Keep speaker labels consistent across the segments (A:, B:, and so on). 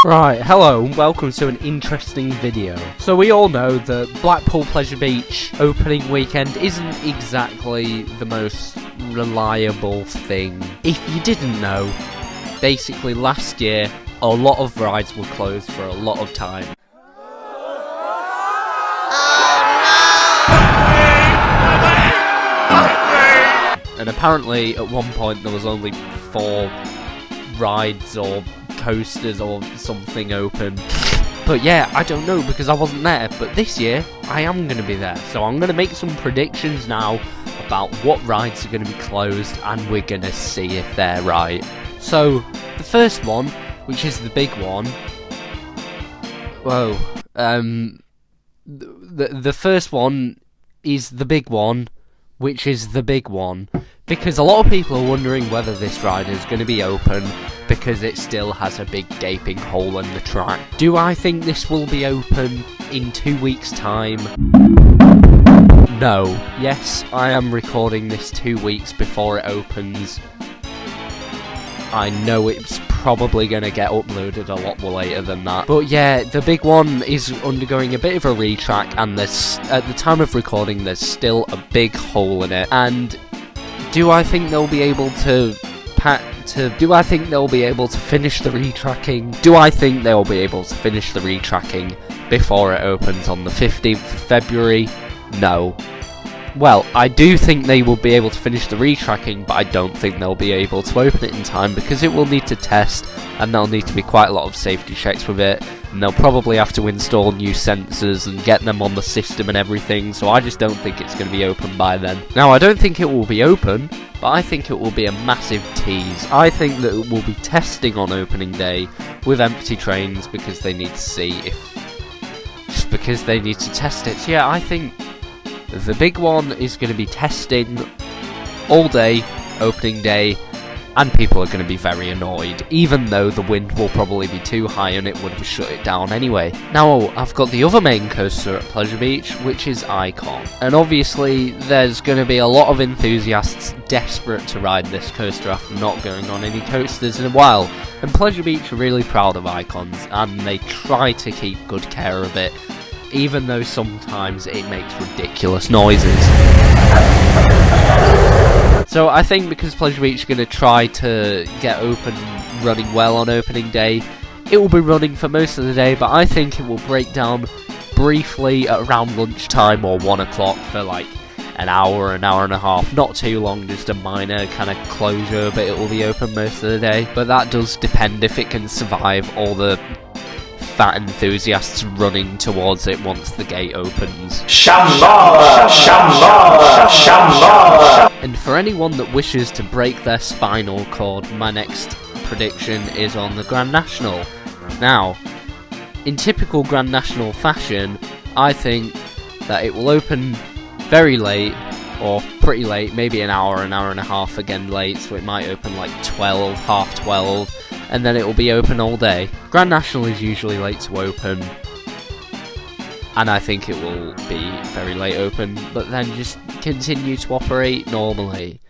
A: Right, hello and welcome to an interesting video. So we all know that Blackpool Pleasure Beach opening weekend isn't exactly the most reliable thing. If you didn't know, basically last year a lot of rides were closed for a lot of time. And apparently at one point there was only 4 rides or coasters or something open. But yeah, I don't know because I wasn't there, but this year I am going to be there, so I'm going to make some predictions now about what rides are going to be closed, and we're going to see if they're right. So the first one, which is the big one, the first one is the big one, which is the big one, because a lot of people are wondering whether this ride is going to be open because it still has a big gaping hole in the track. Do I think this will be open in 2 weeks' time? No. Yes, I am recording this 2 weeks before it opens. I know it's probably going to get uploaded a lot more later than that. But yeah, the big one is undergoing a bit of a retrack, and there's, at the time of recording, there's still a big hole in it. And do I think they'll be able to do I think they'll be able to finish the retracking? Do I think they'll be able to finish the retracking before it opens on the 15th of February? No. Well, I do think they will be able to finish the retracking, but I don't think they'll be able to open it in time because it will need to test, and there'll need to be quite a lot of safety checks with it, and they'll probably have to install new sensors and get them on the system and everything, so I just don't think it's going to be open by then. Now, I don't think it will be open, but I think it will be a massive tease. I think that it will be testing on opening day with empty trains because they need to see just because they need to test it. So yeah, I think the big one is going to be testing all day, opening day, and people are going to be very annoyed, even though the wind will probably be too high and it would have shut it down anyway. Now, I've got the other main coaster at Pleasure Beach, which is Icon. And obviously, there's going to be a lot of enthusiasts desperate to ride this coaster after not going on any coasters in a while. And Pleasure Beach are really proud of Icons, and they try to keep good care of it, even though sometimes it makes ridiculous noises. So I think because Pleasure Beach is going to try to get open running well on opening day, it will be running for most of the day, but I think it will break down briefly at around lunchtime or 1 o'clock for like an hour and a half. Not too long, just a minor kind of closure, but it will be open most of the day. But that does depend if it can survive all the fat enthusiasts running towards it once the gate opens. And for anyone that wishes to break their spinal cord, my next prediction is on the Grand National. Now, in typical Grand National fashion, I think that it will open very late, or pretty late, maybe an hour and a half again late, so it might open like 12, half 12, and then it will be open all day. Grand National is usually late to open, and I think it will be very late open, but then just continue to operate normally.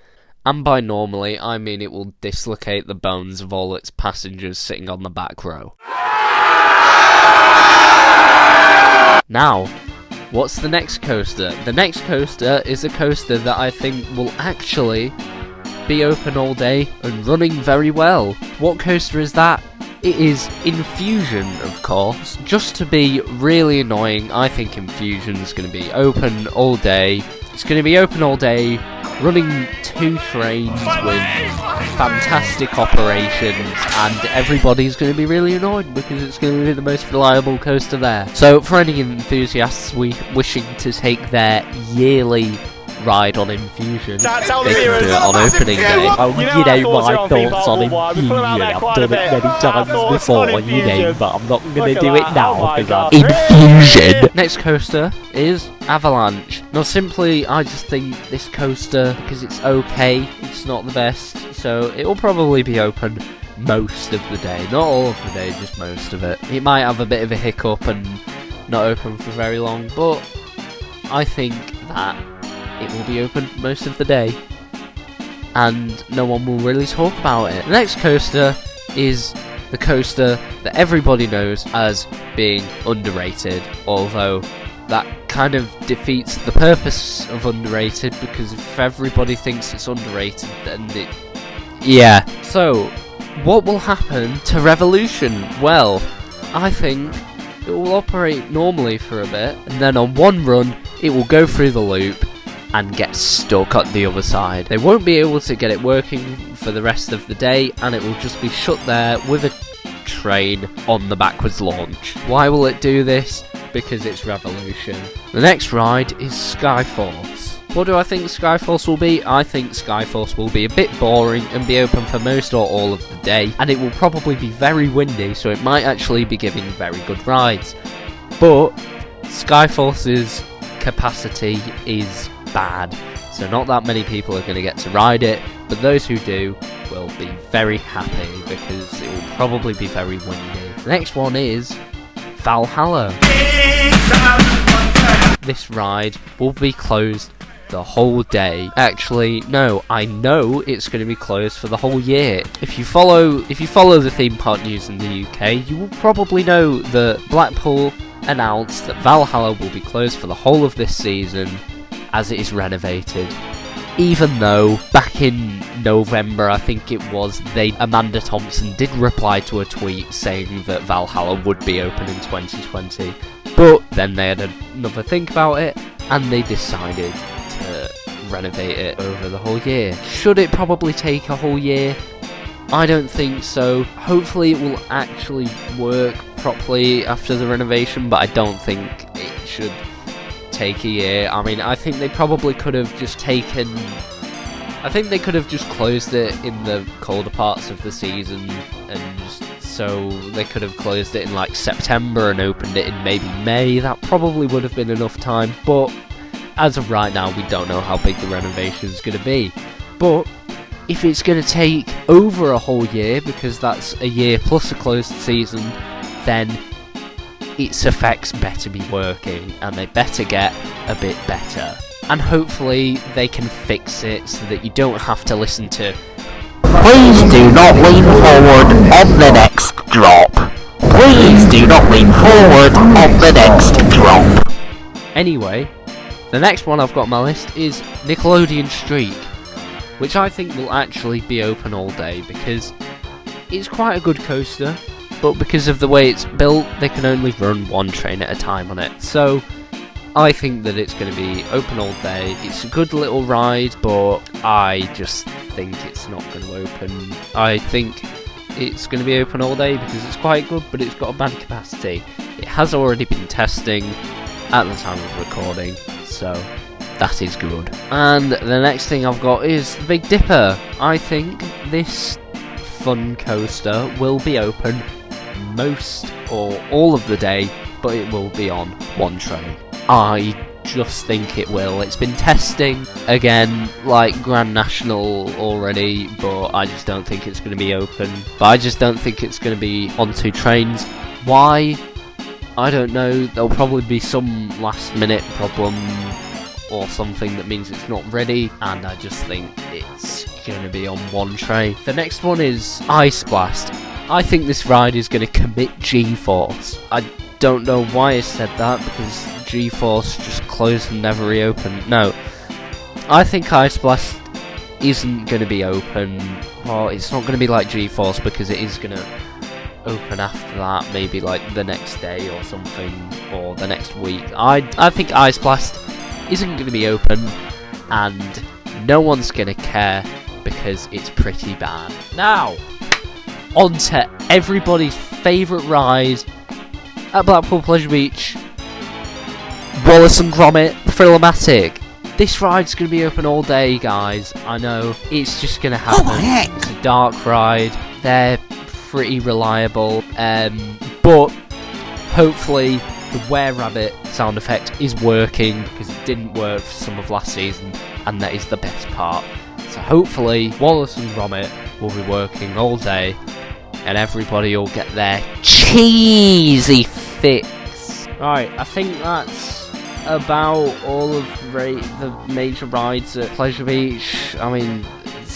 A: And by normally, I mean it will dislocate the bones of all its passengers sitting on the back row. Now, what's the next coaster? The next coaster is a coaster that I think will actually be open all day and running very well. What coaster is that? It is Infusion, of course. Just to be really annoying, I think Infusion's going to be open all day. It's going to be open all day, running 2 trains with fantastic operations, and everybody's going to be really annoyed because it's going to be the most reliable coaster there. So for any enthusiasts wishing to take their yearly ride on Infusion, they can do it on opening day. Oh, you know my thoughts on Infusion. I've done it many times before, you know, but I'm not going to do it now because I'm Infusion. Next coaster is Avalanche. Now, simply, I just think this coaster, because it's okay, it's not the best, so it will probably be open most of the day. Not all of the day, just most of it. It might have a bit of a hiccup and not open for very long, but I think that it will be open most of the day, and no one will really talk about it. The next coaster is the coaster that everybody knows as being underrated, although that kind of defeats the purpose of underrated, because if everybody thinks it's underrated, then yeah. So, what will happen to Revolution? Well, I think it will operate normally for a bit, and then on one run, it will go through the loop and get stuck at the other side. They won't be able to get it working for the rest of the day, and it will just be shut there with a train on the backwards launch. Why will it do this? Because it's Revolution. The next ride is Skyforce. What do I think Skyforce will be? I think Skyforce will be a bit boring and be open for most or all of the day, and it will probably be very windy, so it might actually be giving very good rides. But Skyforce's capacity is bad, so not that many people are going to get to ride it, but those who do will be very happy because it will probably be very windy. The next one is Valhalla. This ride will be closed the whole day. Actually, no, I know it's going to be closed for the whole year. If you follow the theme park news in the UK, you will probably know that Blackpool announced that Valhalla will be closed for the whole of this season as it is renovated. Even though back in November, I think it was, Amanda Thompson did reply to a tweet saying that Valhalla would be open in 2020. But then they had another think about it, and they decided to renovate it over the whole year. Should it probably take a whole year? I don't think so. Hopefully it will actually work properly after the renovation, but I don't think it should take a year. I mean, I think they probably could have just closed it in the colder parts of the season, and so they could have closed it in like September and opened it in maybe May. That probably would have been enough time, but as of right now, we don't know how big the renovation is going to be. But if it's going to take over a whole year, because that's a year plus a closed season, then its effects better be working, and they better get a bit better. And hopefully they can fix it so that you don't have to listen to
B: "Please do not lean forward on the next drop. Please do not lean forward on the next drop."
A: Anyway, the next one I've got on my list is Nickelodeon Streak, which I think will actually be open all day because it's quite a good coaster, but because of the way it's built, they can only run one train at a time on it. So I think that it's going to be open all day. It's a good little ride, but I just think it's not going to open. I think it's going to be open all day because it's quite good, but it's got a bad capacity. It has already been testing at the time of recording, so that is good. And the next thing I've got is the Big Dipper. I think this fun coaster will be open most or all of the day, but it will be on one train. I just think it will. It's been testing again, like Grand National already, but I just don't think it's going to be open. But I just don't think it's going to be on two trains. Why? I don't know. There'll probably be some last minute problem or something that means it's not ready, and I just think it's going to be on one train. The next one is Ice Blast. I think this ride is going to commit G-Force. I don't know why I said that, because G-Force just closed and never reopened. No, I think Ice Blast isn't going to be open. Well, it's not going to be like G-Force because it is going to open after that, maybe like the next day or something, or the next week. I think Ice Blast isn't going to be open, and no one's going to care because it's pretty bad. Now, on to everybody's favourite ride at Blackpool Pleasure Beach, Wallace and Gromit Thrill-O-Matic. This ride's going to be open all day, guys. I know, it's just going to happen.
B: Oh, heck.
A: It's a dark ride. They're pretty reliable, but hopefully the Were-Rabbit sound effect is working, because it didn't work for some of last season, and that is the best part. So hopefully Wallace and Gromit will be working all day, and everybody will get their cheesy fix. Right, I think that's about all of the major rides at Pleasure Beach. I mean,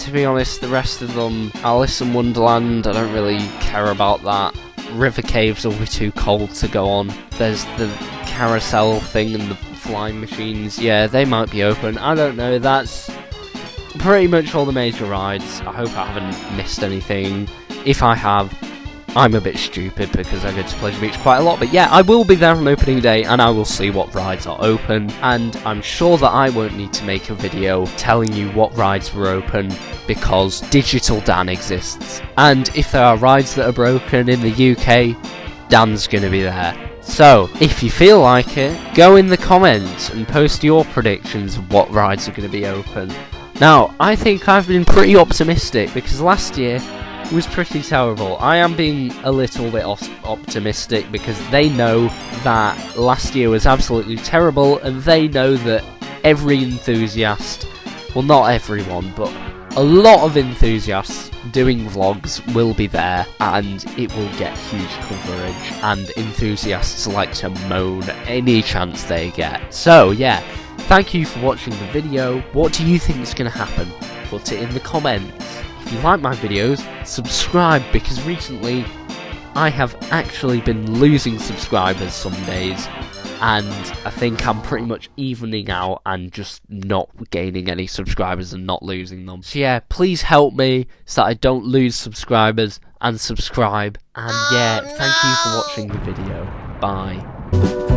A: to be honest, the rest of them, Alice in Wonderland, I don't really care about that. River Caves will be too cold to go on. There's the carousel thing and the flying machines. Yeah, they might be open. I don't know. That's pretty much all the major rides. I hope I haven't missed anything. If I have, I'm a bit stupid because I go to Pleasure Beach quite a lot. But yeah, I will be there on opening day and I will see what rides are open. And I'm sure that I won't need to make a video telling you what rides were open because Digital Dan exists. And if there are rides that are broken in the UK, Dan's gonna be there. So, if you feel like it, go in the comments and post your predictions of what rides are going to be open. Now, I think I've been pretty optimistic because last year was pretty terrible. I am being a little bit optimistic because they know that last year was absolutely terrible and they know that every enthusiast, well not everyone, but a lot of enthusiasts doing vlogs will be there and it will get huge coverage, and enthusiasts like to moan any chance they get. So yeah, thank you for watching the video. What do you think is going to happen? Put it in the comments. If you like my videos, subscribe, because recently I have actually been losing subscribers some days, and I think I'm pretty much evening out and just not gaining any subscribers and not losing them. So yeah, please help me so that I don't lose subscribers, and subscribe. And yeah, thank you for watching the video. Bye.